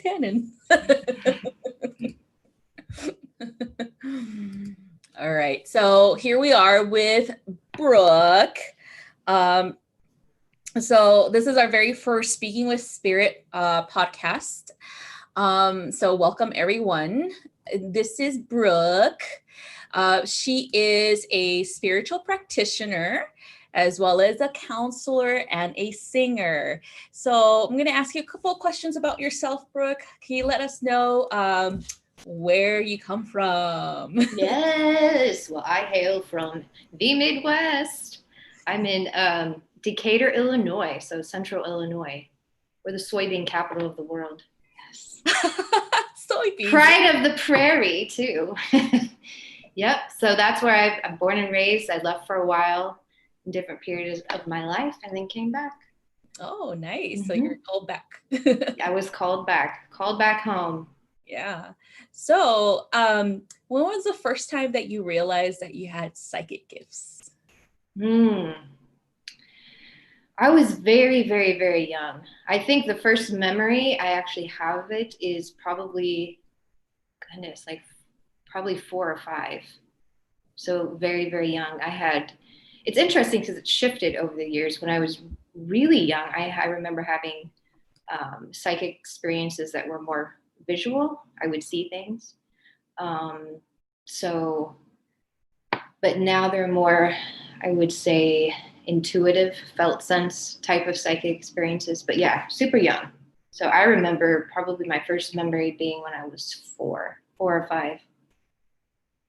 tannin. All right, so here we are with Brooke. So this is our very first Speaking with Spirit podcast. So welcome everyone. This is Brooke. She is a spiritual practitioner as well as a counselor and a singer. So I'm going to ask you a couple of questions about yourself, Brooke. Can you let us know where you come from? Yes. Well, I hail from the Midwest. I'm in Decatur, Illinois, so central Illinois. We're the soybean capital of the world. Yes. Soybeans. Pride of the prairie, too. Yep. So that's where I'm born and raised. I left for a while in different periods of my life and then came back. Oh, nice. So you're called back. I was called back home. Yeah. So when was the first time that you realized that you had psychic gifts? I was very, very, very young. I think the first memory I actually have it is probably, goodness, like probably 4 or 5. So very, very young. It's interesting because it shifted over the years. When I was really young, I remember having psychic experiences that were more visual. I would see things. But now they're more, I would say, intuitive, felt sense type of psychic experiences. But yeah, super young. So I remember probably my first memory being when I was 4 or 5.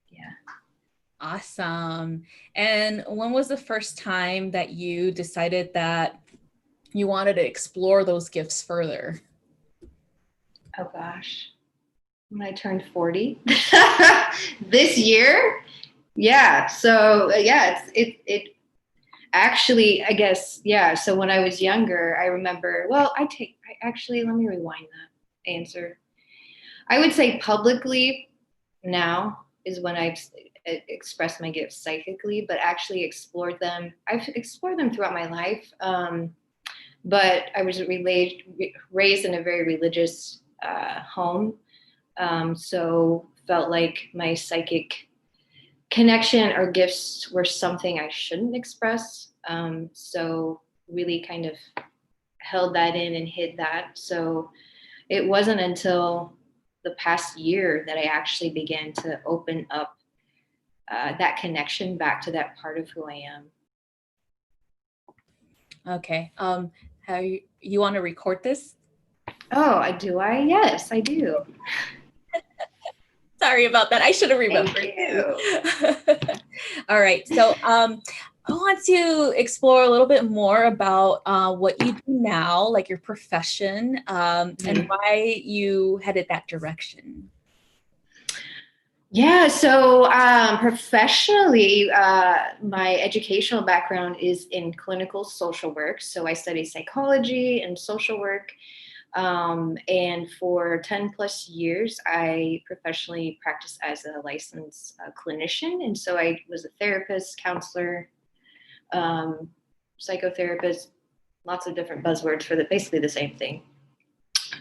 Yeah. Awesome. And when was the first time that you decided that you wanted to explore those gifts further? Oh gosh. When I turned 40 this year. Yeah. So yeah, it actually, I guess, yeah. So when I was younger, I remember, let me rewind that answer. I would say publicly now is when I've expressed my gifts psychically, but actually explored them. I've explored them throughout my life. But I was raised in a very religious home. So felt like my psychic connection or gifts were something I shouldn't express. So really kind of held that in and hid that. So it wasn't until the past year that I actually began to open up that connection back to that part of who I am. Okay. You want to record this? Oh, do I? Yes, I do. Sorry about that. I should have remembered. Thank you. All right. So I want to explore a little bit more about what you do now, like your profession, and why you headed that direction. Yeah, so professionally, my educational background is in clinical social work. So I study psychology and social work. And for 10 plus years, I professionally practiced as a licensed clinician. And so I was a therapist, counselor, psychotherapist, lots of different buzzwords for basically the same thing.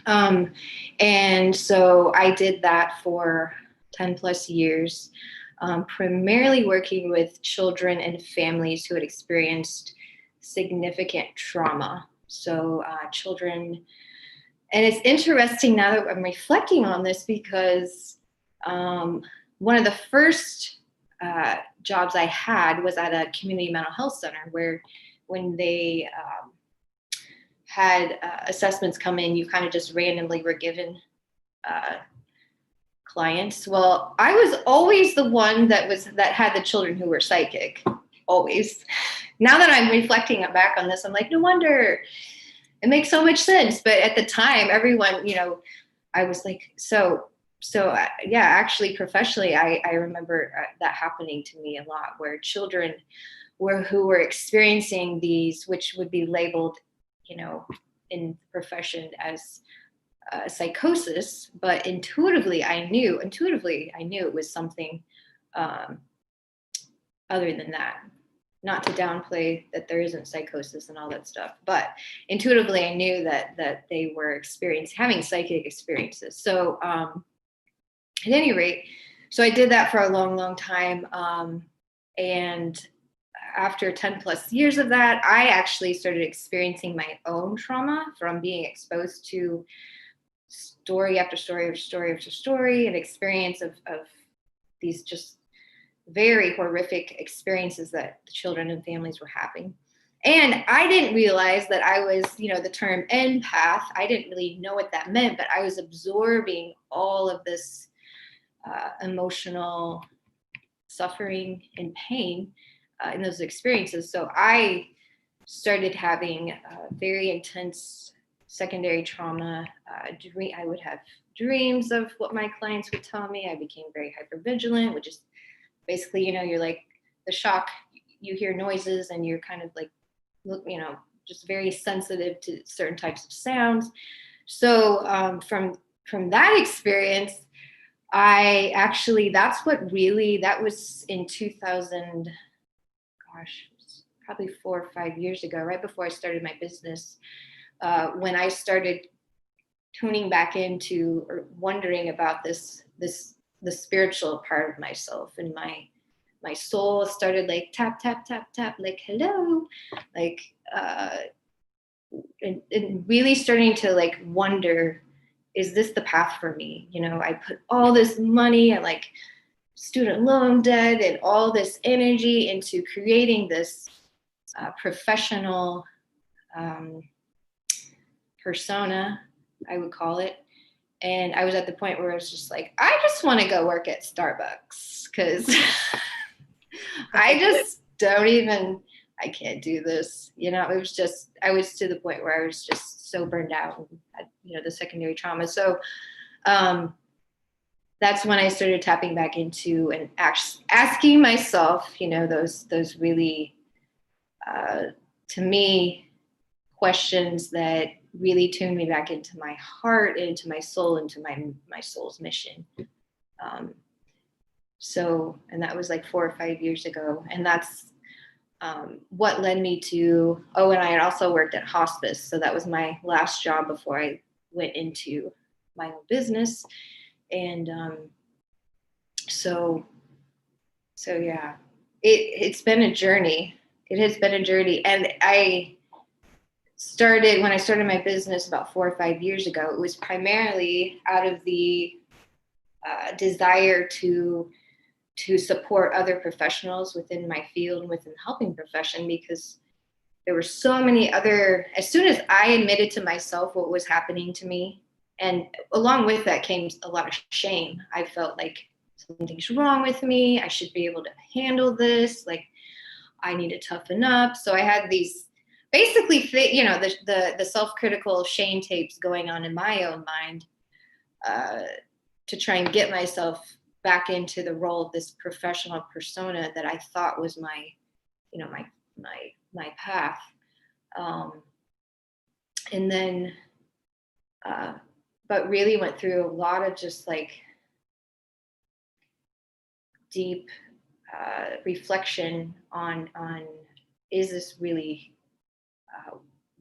And so I did that for 10 plus years, primarily working with children and families who had experienced significant trauma. So children. And it's interesting now that I'm reflecting on this because one of the first jobs I had was at a community mental health center where when they had assessments come in, you kind of just randomly were given clients. Well, I was always the one that had the children who were psychic, always. Now that I'm reflecting back on this, I'm like, no wonder. It makes so much sense. But at the time, everyone, I was like, so yeah, actually professionally, I remember that happening to me a lot, where children who were experiencing these, which would be labeled, in the profession as psychosis, but intuitively I knew it was something other than that. not to downplay that there isn't psychosis and all that stuff, but intuitively I knew that they were having psychic experiences. So at any rate, so I did that for a long, long time. And after 10 plus years of that, I actually started experiencing my own trauma from being exposed to story after story after story after story, and experience of these just very horrific experiences that the children and families were having. And I didn't realize that I was, the term empath, I didn't really know what that meant, but I was absorbing all of this emotional suffering and pain in those experiences. So I started having very intense secondary trauma. I would have dreams of what my clients would tell me. I became very hypervigilant, which is basically, you're like the shock, you hear noises and you're kind of like, just very sensitive to certain types of sounds. So from that experience, that was in 2000, probably 4 or 5 years ago, right before I started my business, when I started tuning back into or wondering about the spiritual part of myself, and my soul started like tap, tap, tap, tap, like, hello, like, and really starting to like wonder, is this the path for me? I put all this money and like student loan debt and all this energy into creating this professional persona, I would call it. And I was at the point where I was just like, I just want to go work at Starbucks because I just I can't do this. It was just, I was to the point where I was just so burned out and had, the secondary trauma. So that's when I started tapping back into and asking myself, those really, to me, questions that really tuned me back into my heart, into my soul, into my soul's mission. And that was like 4 or 5 years ago. And that's what led me to, and I had also worked at hospice. So that was my last job before I went into my own business. And so yeah, it's been a journey. It has been a journey. And when I started my business about 4 or 5 years ago, it was primarily out of the desire to support other professionals within my field and within the helping profession, because there were so many as soon as I admitted to myself what was happening to me, and along with that came a lot of shame. I felt like something's wrong with me. I should be able to handle this. Like, I need to toughen up. So I had these basically, the self-critical shame tapes going on in my own mind to try and get myself back into the role of this professional persona that I thought was my path. And then, but really went through a lot of just like deep reflection on is this really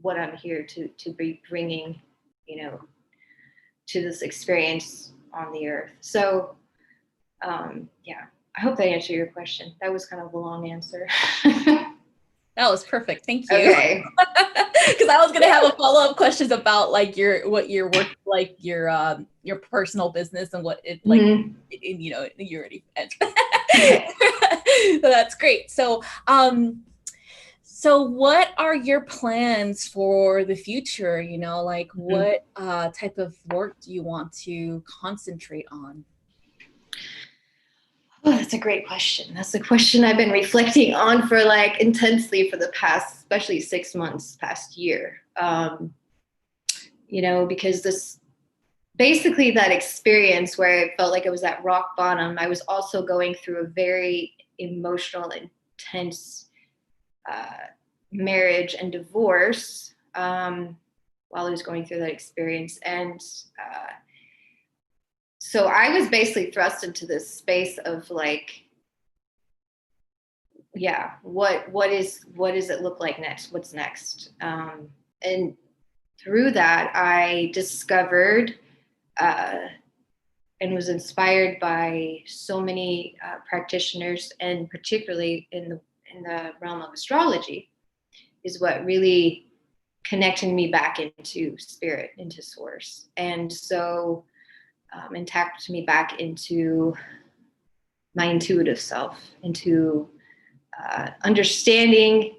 what I'm here to be bringing, to this experience on the earth. So, yeah, I hope that answered your question. That was kind of a long answer. That was perfect. Thank you. Okay. Because I was gonna have a follow-up questions about like your work, like your personal business and what it like. Mm-hmm. You already answered. So that's great. So so what are your plans for the future? Like what type of work do you want to concentrate on? Oh, that's a great question. That's a question I've been reflecting on for like intensely for the past, especially 6 months, past year. Because basically that experience where I felt like I was at rock bottom, I was also going through a very emotional, intense marriage and divorce while I was going through that experience. And so I was basically thrust into this space of like yeah, what does it look like next? What's next? And through that, I discovered and was inspired by so many practitioners, and particularly in the realm of astrology, is what really connected me back into spirit, into source, and so and tapped me back into my intuitive self, into understanding.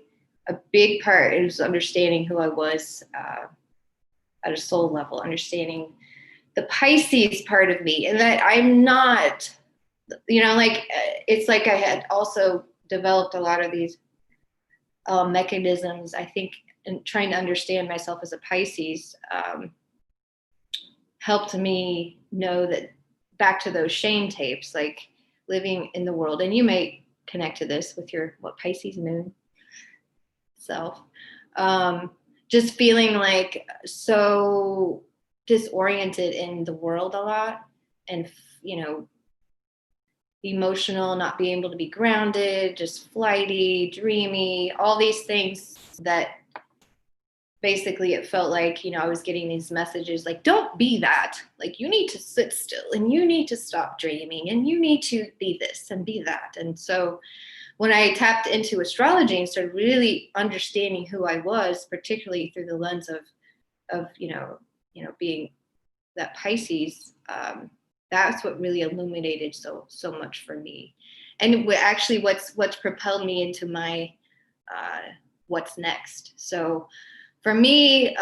A big part is understanding who I was at a soul level, understanding the Pisces part of me, and that I'm not, like, it's like I had also developed a lot of these mechanisms, I think, in trying to understand myself as a Pisces, helped me know that, back to those shame tapes, like living in the world, and you may connect to this with your Pisces moon self, just feeling like so disoriented in the world a lot, and emotional, not being able to be grounded, just flighty, dreamy, all these things that basically it felt like, I was getting these messages like, don't be that, like, you need to sit still, and you need to stop dreaming, and you need to be this and be that. And so when I tapped into astrology and started really understanding who I was, particularly through the lens of being that Pisces, that's what really illuminated so much for me. And actually what's propelled me into my what's next. So for me,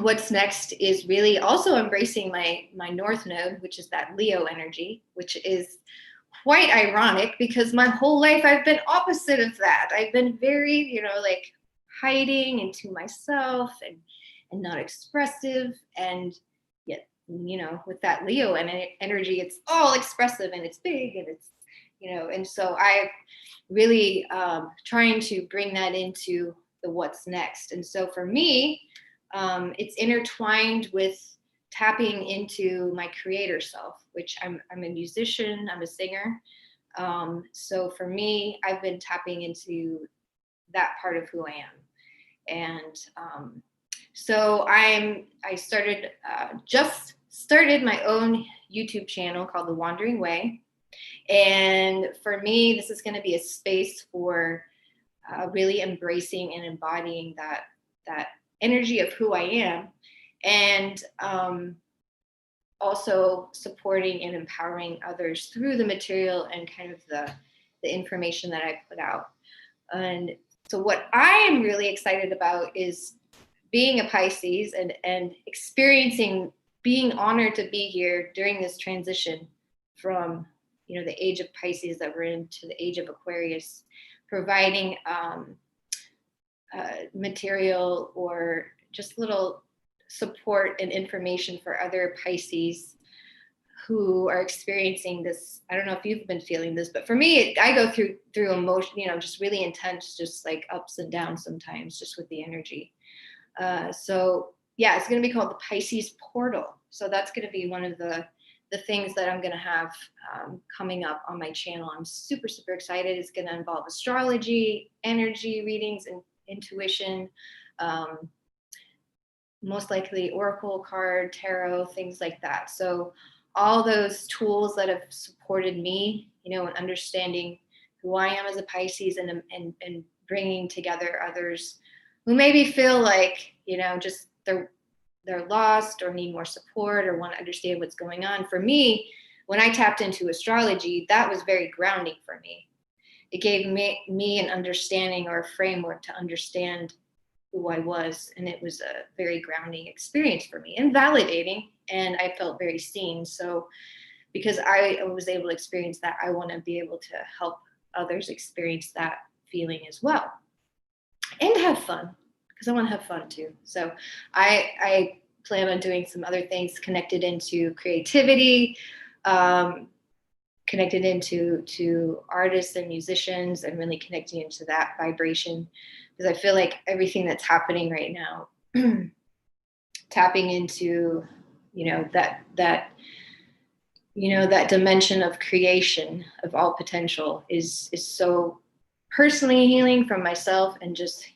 what's next is really also embracing my North Node, which is that Leo energy, which is quite ironic because my whole life I've been opposite of that. I've been very, like, hiding into myself and not expressive. And yet, with that Leo energy, it's all expressive and it's big and it's, and so I really trying to bring that into the what's next. And so for me, it's intertwined with tapping into my creator self, which I'm a musician, I'm a singer. So for me, I've been tapping into that part of who I am. And so I just started my own YouTube channel called The Wandering Way. And for me, this is going to be a space for really embracing and embodying that energy of who I am, and also supporting and empowering others through the material and kind of the information that I put out. And so what I am really excited about is being a Pisces and experiencing, being honored to be here during this transition from, the age of Pisces that we're in to the age of Aquarius, providing material or just little support and information for other Pisces who are experiencing this. I don't know if you've been feeling this, but for me, I go through emotion, just really intense, just like ups and downs sometimes, just with the energy. So yeah, it's going to be called the Pisces Portal. So that's going to be one of the things that I'm going to have coming up on my channel. I'm super, super excited. It's going to involve astrology, energy readings, and intuition, most likely oracle card, tarot, things like that. So all those tools that have supported me, in understanding who I am as a Pisces, and bringing together others who maybe feel like, just they're lost or need more support or want to understand what's going on. For me, when I tapped into astrology, that was very grounding for me. It gave me an understanding or a framework to understand who I was. And it was a very grounding experience for me and validating. And I felt very seen. So because I was able to experience that, I want to be able to help others experience that feeling as well. And have fun, because I want to have fun too. So I plan on doing some other things connected into creativity, connected into artists and musicians, and really connecting into that vibration, because I feel like everything that's happening right now, tapping into, that that dimension of creation of all potential is so personally healing from myself and just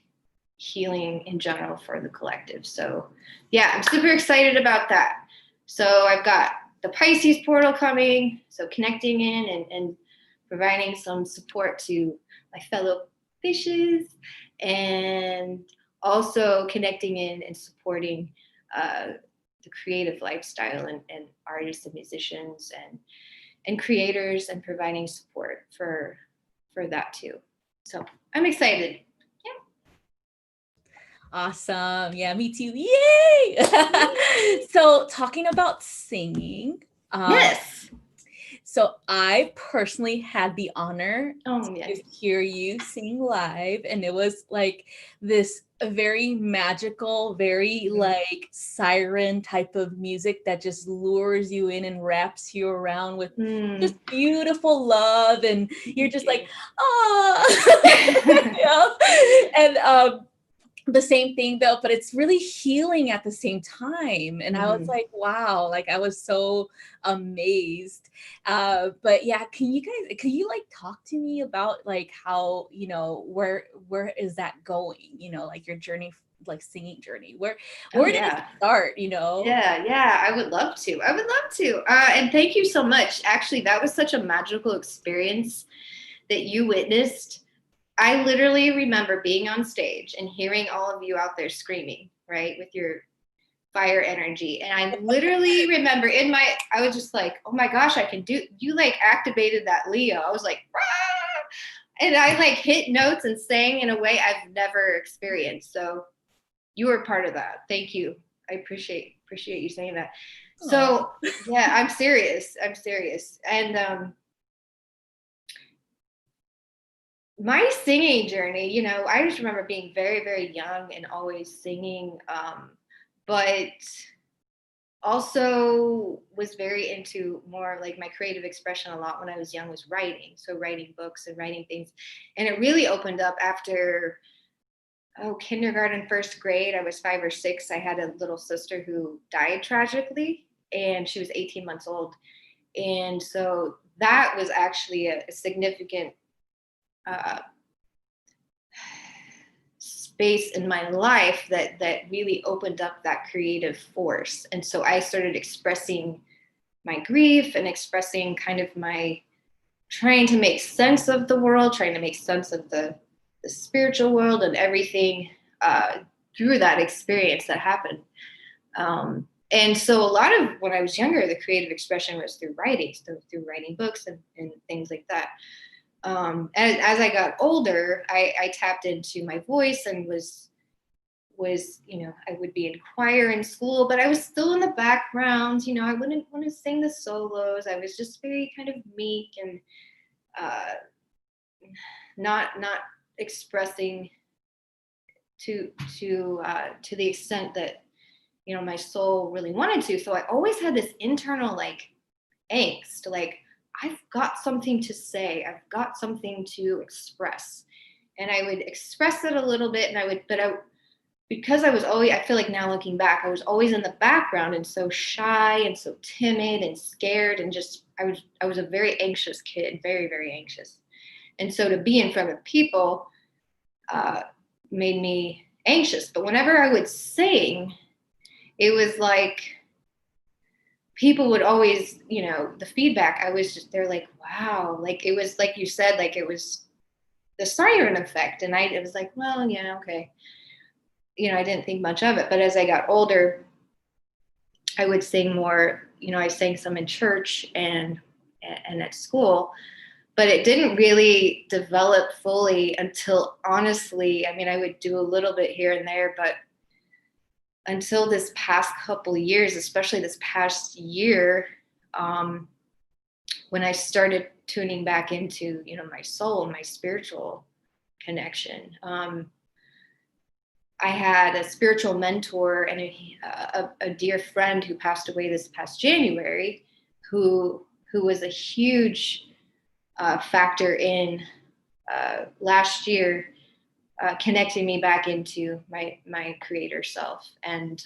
healing in general for the collective. So yeah, I'm super excited about that. So I've got the Pisces portal coming, so connecting in and providing some support to my fellow fishes, and also connecting in and supporting the creative lifestyle and artists and musicians and creators, and providing support for that too. So I'm excited. Awesome. Yeah, me too. Yay! So talking about singing, Yes. so I personally had the honor Yes. to hear you sing live, and it was like this very magical, very like siren type of music that just lures you in and wraps you around with just beautiful love, and you're just like, ah, and the same thing though, but it's really healing at the same time. And I was like, wow, like I was so amazed. But yeah, can you like talk to me about like how, where is that going? Like your journey, like singing journey. Where did it start, Yeah, I would love to. And thank you so much. Actually, that was such a magical experience that you witnessed. I literally remember being on stage and hearing all of you out there screaming, right, with your fire energy. And I literally remember I was just like, oh my gosh, you like activated that Leo. I was like, rah! And I like hit notes and sang in a way I've never experienced. So you were part of that. Thank you. I appreciate you saying that. Aww. So yeah, I'm serious. And my singing journey, I just remember being very, very young and always singing, but also was very into more like my creative expression a lot when I was young was writing. So writing books and writing things. And it really opened up after kindergarten, first grade. I was 5 or 6. I had a little sister who died tragically, and she was 18 months old. And so that was actually a significant space in my life that really opened up that creative force. And so I started expressing my grief and expressing kind of my trying to make sense of the world, trying to make sense of the spiritual world and everything through that experience that happened. And so a lot of when I was younger, the creative expression was through writing, so through writing books and things like that. As I got older, I tapped into my voice and was I would be in choir in school, but I was still in the background. I wouldn't want to sing the solos. I was just very kind of meek and not expressing to the extent that my soul really wanted to. So I always had this internal like angst, like I've got something to say, I've got something to express, and I would express it a little bit, and because I was always, I feel like now looking back, I was always in the background and so shy and so timid and scared, and just I was a very anxious kid, very, very anxious. And so to be in front of people made me anxious. But whenever I would sing, it was like people would always, the feedback, they're like, wow, like it was like you said, like it was the siren effect. And it was like, well, yeah, okay. I didn't think much of it. But as I got older, I would sing more, I sang some in church and at school, but it didn't really develop fully until, honestly, I would do a little bit here and there, but until this past couple years, especially this past year, when I started tuning back into, my soul and my spiritual connection. I had a spiritual mentor and a dear friend who passed away this past January, who was a huge factor in last year connecting me back into my creator self. And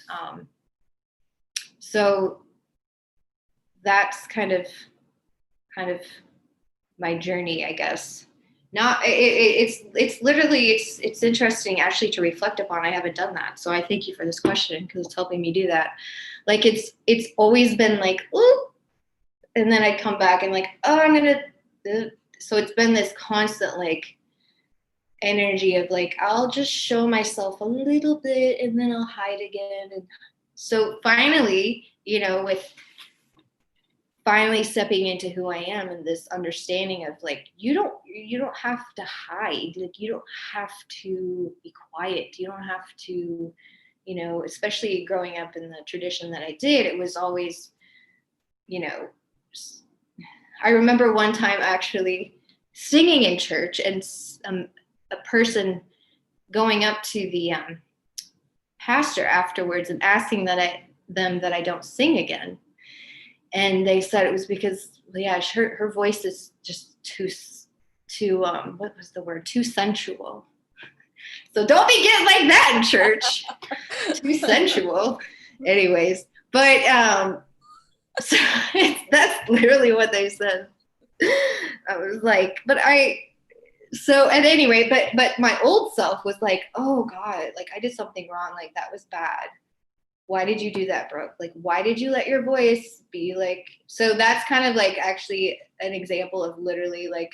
so that's kind of my journey, I guess. Not it's literally it's interesting actually to reflect upon. I haven't done that, so I thank you for this question because it's helping me do that. Like it's always been like, ooh, and then I come back and like, oh, I'm gonna. So it's been this constant like energy of like, I'll just show myself a little bit and then I'll hide again. And so finally, with finally stepping into who I am and this understanding of like, you don't have to hide. Like, you don't have to be quiet. You don't have to, especially growing up in the tradition that I did, it was always, I remember one time actually singing in church and a person going up to the pastor afterwards and asking them that I don't sing again. And they said it was because, yeah, her voice is just too what was the word? Too sensual. So don't be getting like that in church. Too sensual. Anyways, but so that's literally what they said. I was like, so at any rate, but my old self was like, oh God, like I did something wrong. Like that was bad. Why did you do that, Brooke? Like, why did you let your voice be like, so that's kind of like actually an example of literally like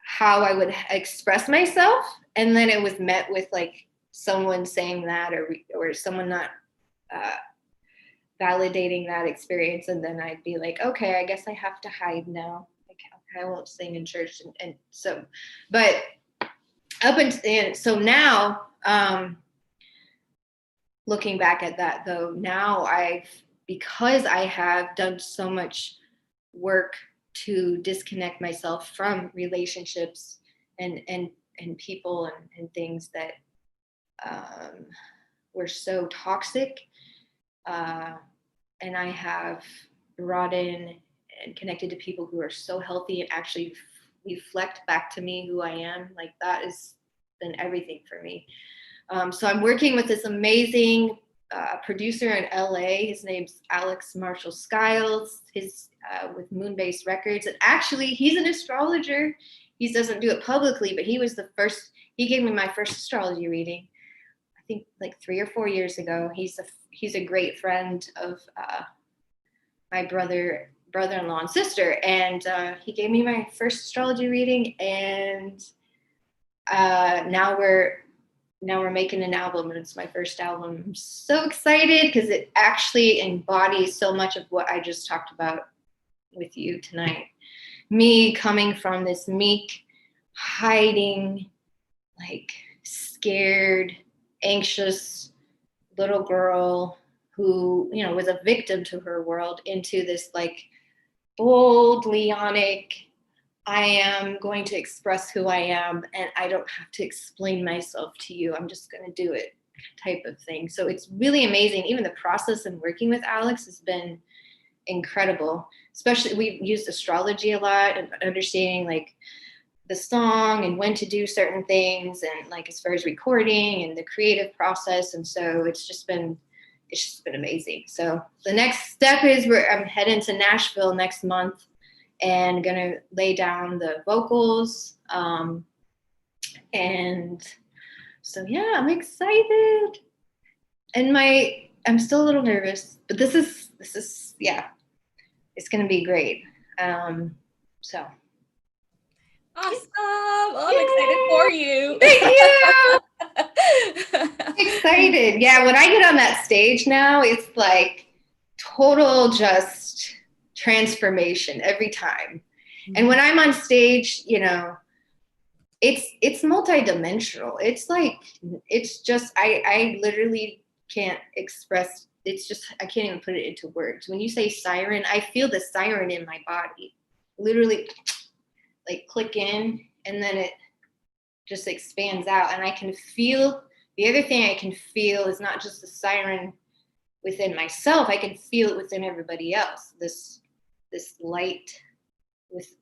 how I would express myself. And then it was met with like someone saying that or someone not validating that experience. And then I'd be like, okay, I guess I have to hide now. Like, okay, I won't sing in church. And so, but and so now, looking back at that though, now because I have done so much work to disconnect myself from relationships and people and things that were so toxic, and I have brought in and connected to people who are so healthy and actually reflect back to me who I am, like that has been everything for me. So I'm working with this amazing producer in LA. His name's Alex Marshall Skiles. His with Moonbase Records. And actually, he's an astrologer. He doesn't do it publicly, but he was the first. He gave me my first astrology reading, I think like 3 or 4 years ago. He's a great friend of my brother-in-law and sister, and he gave me my first astrology reading. And now we're making an album, and it's my first album. I'm so excited because it actually embodies so much of what I just talked about with you tonight. Me coming from this meek, hiding, like scared, anxious little girl who, was a victim to her world into this like bold, leonic, I am going to express who I am and I don't have to explain myself to you. I'm just going to do it type of thing. So it's really amazing. Even the process and working with Alex has been incredible. Especially we've used astrology a lot and understanding like the song and when to do certain things and like as far as recording and the creative process. And so it's just been amazing. So the next step is I'm heading to Nashville next month and gonna lay down the vocals. And so yeah, I'm excited. And I'm still a little nervous, but this is yeah, it's gonna be great. So awesome. Oh, I'm excited for you. Thank you. Excited. Yeah, when I get on that stage now, it's like total just transformation every time. And when I'm on stage, it's multidimensional. It's just I literally can't express. It's just I can't even put it into words. When you say siren, I feel the siren in my body, literally like click in, and then it just expands out. And I can feel the other thing I can feel is not just the siren within myself. I can feel it within everybody else. This light with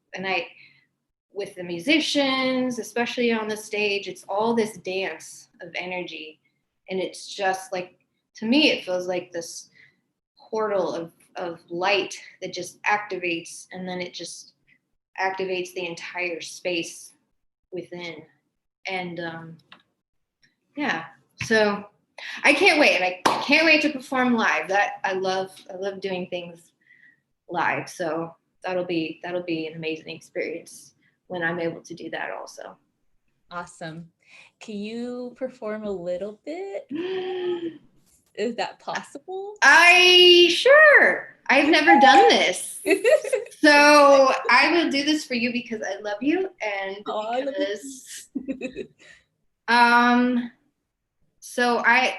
the musicians, especially on the stage, it's all this dance of energy. And it's just like, to me, it feels like this portal of light that just activates, and then it just activates the entire space within. And yeah, so I can't wait. And I can't wait to perform live. That I love doing things live. So that'll be an amazing experience when I'm able to do that also. Awesome. Can you perform a little bit? Is that possible? Sure. I've never done this. So I will do this for you because I love you, and because so I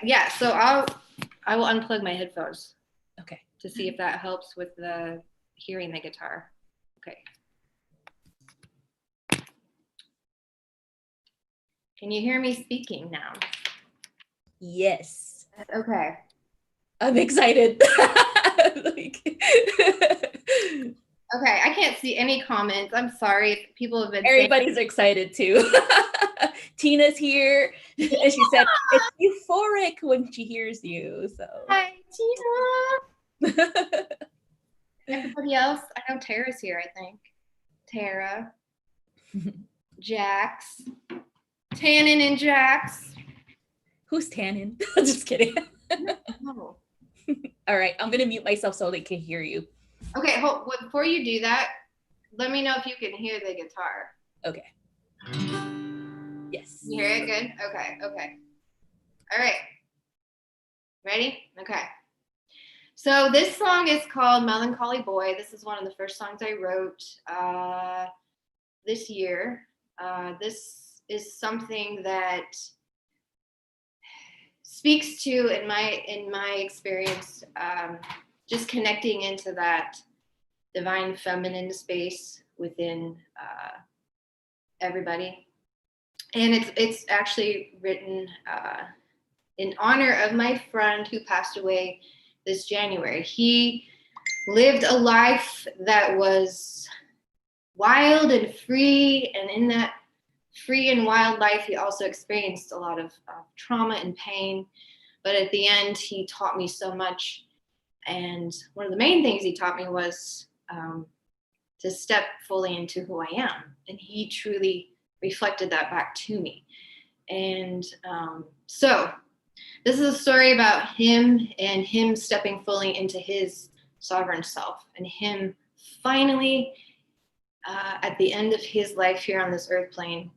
will unplug my headphones. Okay. To see if that helps with the hearing the guitar. Okay. Can you hear me speaking now? Yes. Okay. I'm excited. Okay, I can't see any comments. I'm sorry if people have been Everybody's excited too. Tina's here. Yeah. And she said it's euphoric when she hears you. So hi, Tina. Everybody else, I know Tara's here, I think. Tara. Jax. Tannen and Jax. Who's Tannen? Just kidding. No. All right, I'm gonna mute myself so they can hear you. Okay, before you do that, let me know if you can hear the guitar. Okay. Yes. You hear it good? Okay. All right. Ready? Okay. So this song is called Melancholy Boy. This is one of the first songs I wrote this year. This is something that speaks to, in my experience, just connecting into that divine feminine space within everybody. And it's actually written in honor of my friend who passed away this January. He lived a life that was wild and free, and in that free and wild life, he also experienced a lot of trauma and pain. But at the end, he taught me so much. And one of the main things he taught me was to step fully into who I am. And he truly reflected that back to me. And so this is a story about him and him stepping fully into his sovereign self, and him finally, at the end of his life here on this earth plane,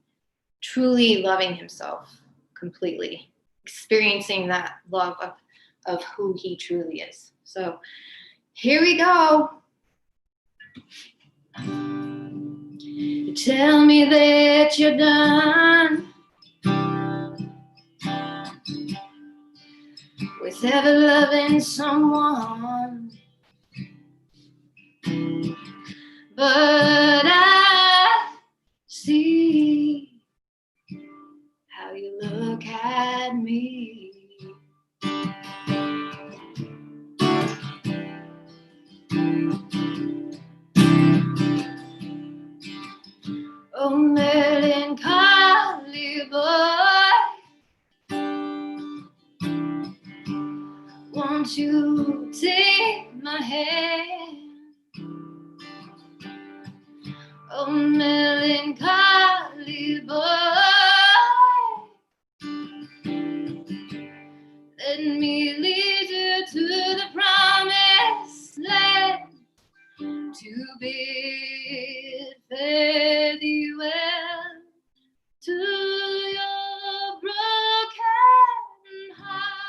truly loving himself completely, experiencing that love of who he truly is. So here we go. You tell me that you're done with ever loving someone, but I see how you look at me. Oh, melancholy boy, won't you take my hand? Oh, melancholy boy, let me lead you to the promised land, to bid fare thee well to your broken heart.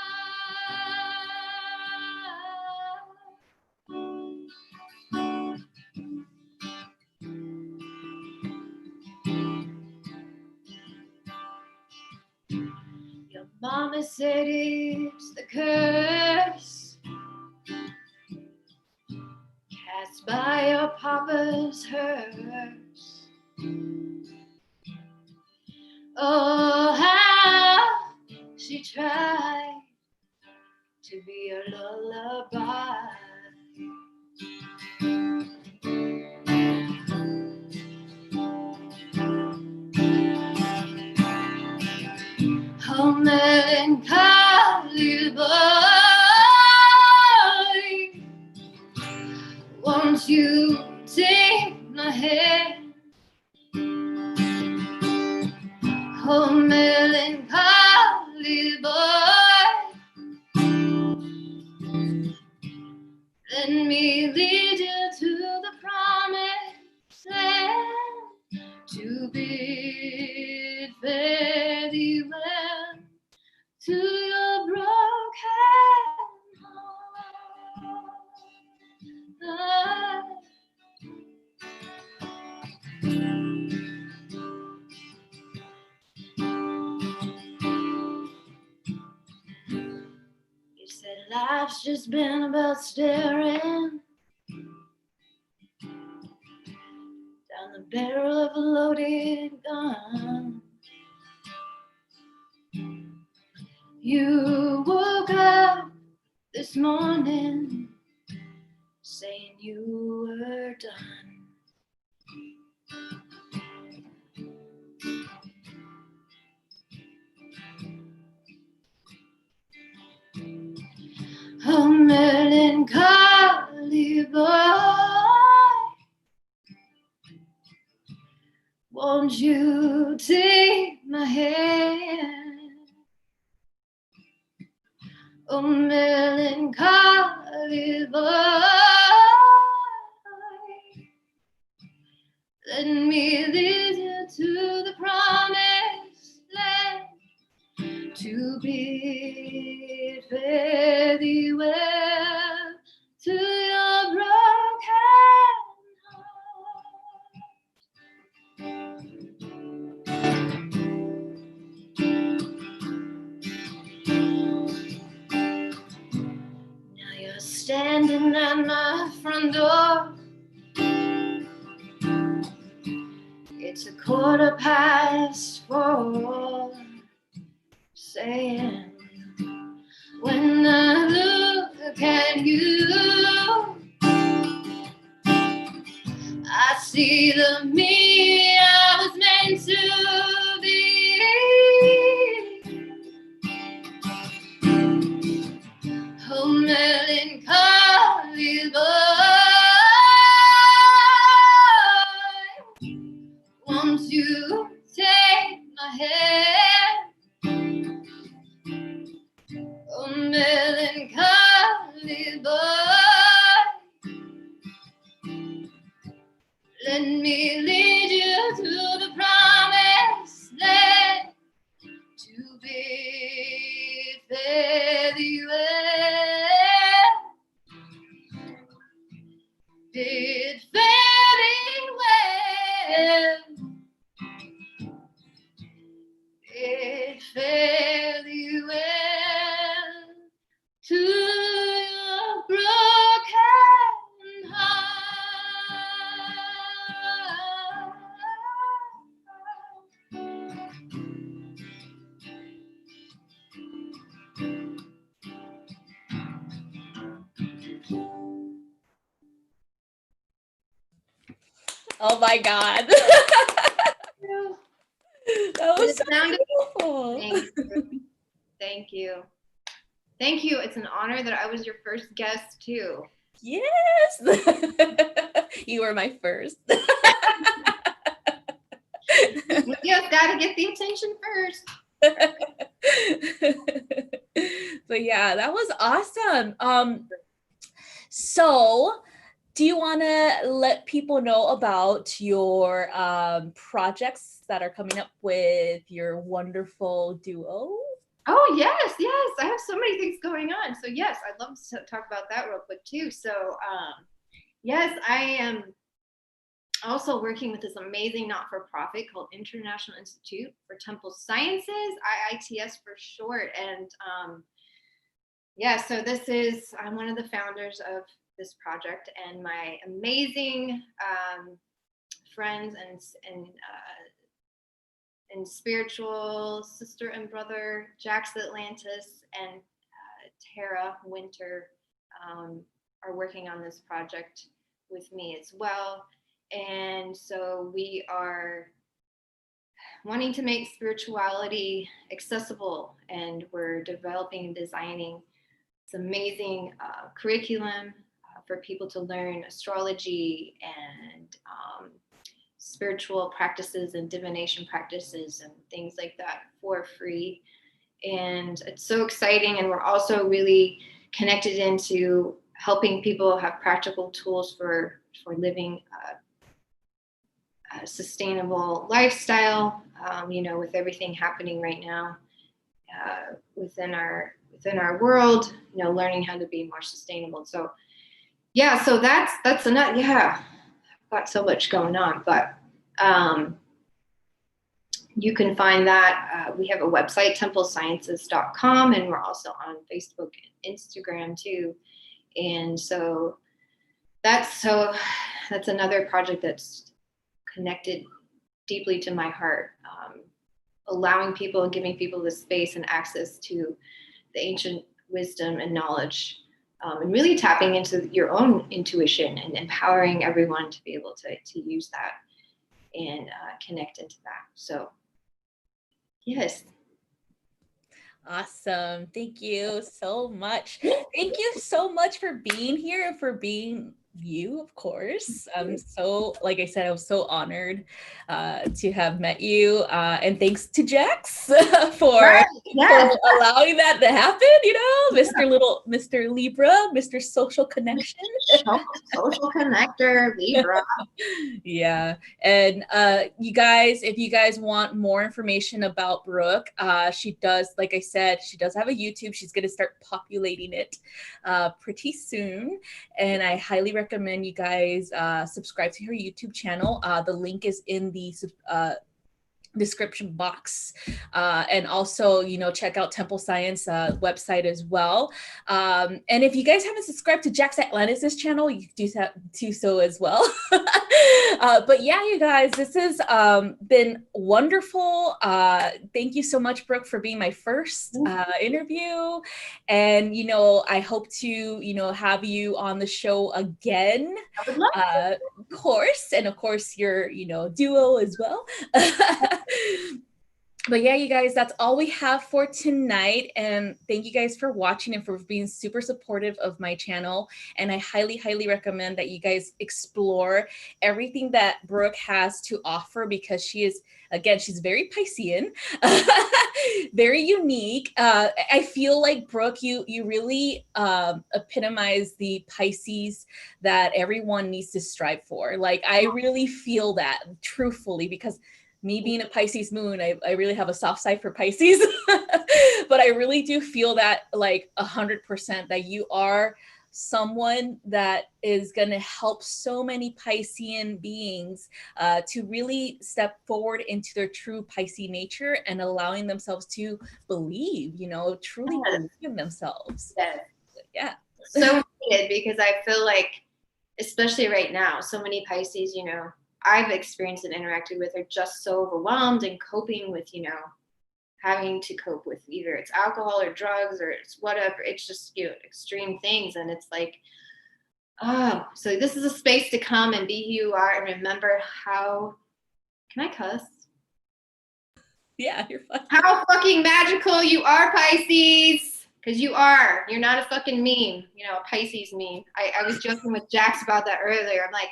Your mama said it's the curse cast by your papa's hearse. Oh, how she tried to be a lullaby. Oh, melancholy boy, Won't you take my hand? Oh, melancholy boy, let me lead you to the promised land, to bid fare thee well to your broken heart. You said life's just been about staring down the barrel of a loaded gun. You woke up this morning saying you were done. Oh, melancholy boy, won't you take my hand? Oh, melancholy boy, let me lead you to the promised land, to bid fare thee well to your broken heart. Now you're standing at my front door. It's 4:15, saying, when I look at you, I see the me I was meant to be. Oh, melancholy boy, won't you take my hand? Oh, melancholy boy, let me lead you to the promised land, to bid fare thee well, bid fare thee well, bid fare thee well to your broken heart. Oh my God. That was so beautiful. Thank you. Thank you. It's an honor that I was your first guest too. Yes. You were my first. We just gotta get the attention first. But yeah, that was awesome. So do you want to let people know about your projects that are coming up with your wonderful duo? Oh, yes. I have so many things going on. So yes, I'd love to talk about that real quick too. So yes, I am also working with this amazing not-for-profit called International Institute for Temple Sciences, IITS for short. And yeah, so I'm one of the founders of this project, and my amazing friends and spiritual sister and brother, Jax Atlantis and Tara Winter, are working on this project with me as well. And so we are wanting to make spirituality accessible, and we're developing and designing this amazing curriculum for people to learn astrology and spiritual practices and divination practices and things like that for free. And it's so exciting. And we're also really connected into helping people have practical tools for living a sustainable lifestyle, with everything happening right now within our world, learning how to be more sustainable. So yeah, so that's enough. Yeah, I've got so much going on, but you can find that. We have a website, templesciences.com, and we're also on Facebook and Instagram too. And so that's another project that's connected deeply to my heart, allowing people and giving people the space and access to the ancient wisdom and knowledge, and really tapping into your own intuition and empowering everyone to be able to use that and connect into that. So yes. Awesome. Thank you so much. Thank you so much for being here and for being you, of course. I'm so, like I said, I was so honored to have met you. And thanks to Jax for allowing that to happen, Mr. Libra, Mr. Social Connection. Social connector, Libra. Yeah. And you guys, if you guys want more information about Brooke, she does, like I said, she does have a YouTube. She's going to start populating it pretty soon. And I highly recommend you guys subscribe to her YouTube channel. The link is in the description box, and also check out Temple Science website as well, and if you guys haven't subscribed to Jax Atlantis' channel, you do so as well. But yeah, you guys, this has been wonderful. Thank you so much, Brooke, for being my first interview, and I hope to have you on the show again, of course, and of course your duo as well. But yeah, you guys, that's all we have for tonight. And thank you guys for watching and for being super supportive of my channel. And I highly, highly recommend that you guys explore everything that Brooke has to offer, because she's very Piscean, very unique. I feel like, Brooke, you really epitomize the Pisces that everyone needs to strive for. Like, I really feel that, truthfully, because me being a Pisces moon, I really have a soft side for Pisces, but I really do feel that, like, 100%, that you are someone that is going to help so many Piscean beings to really step forward into their true Pisces nature and allowing themselves to believe, truly believe in themselves. Yeah. So needed, because I feel like, especially right now, so many Pisces, I've experienced and interacted with, are just so overwhelmed and coping with, having to cope with either it's alcohol or drugs or it's whatever. It's just, extreme things. And it's like, oh, so this is a space to come and be who you are and remember how, can I cuss? Yeah, you're fine. How fucking magical you are, Pisces. Because you are. You're not a fucking meme, a Pisces meme. I was joking with Jax about that earlier. I'm like,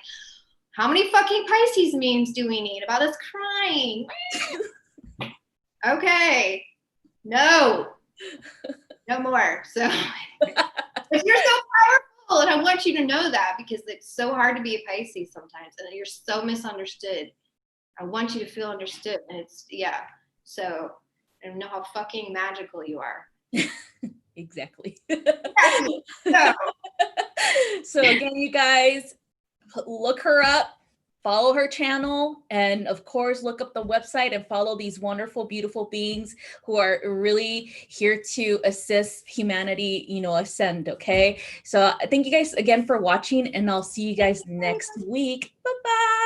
how many fucking Pisces memes do we need about us crying? Okay. No more. So, but you're so powerful, and I want you to know that, because it's so hard to be a Pisces sometimes, and you're so misunderstood. I want you to feel understood, and it's, so, and know how fucking magical you are. Exactly. So again, you guys, look her up, follow her channel, and of course look up the website and follow these wonderful, beautiful beings who are really here to assist humanity, ascend. Okay, so thank you guys again for watching, and I'll see you guys next week. Bye-bye.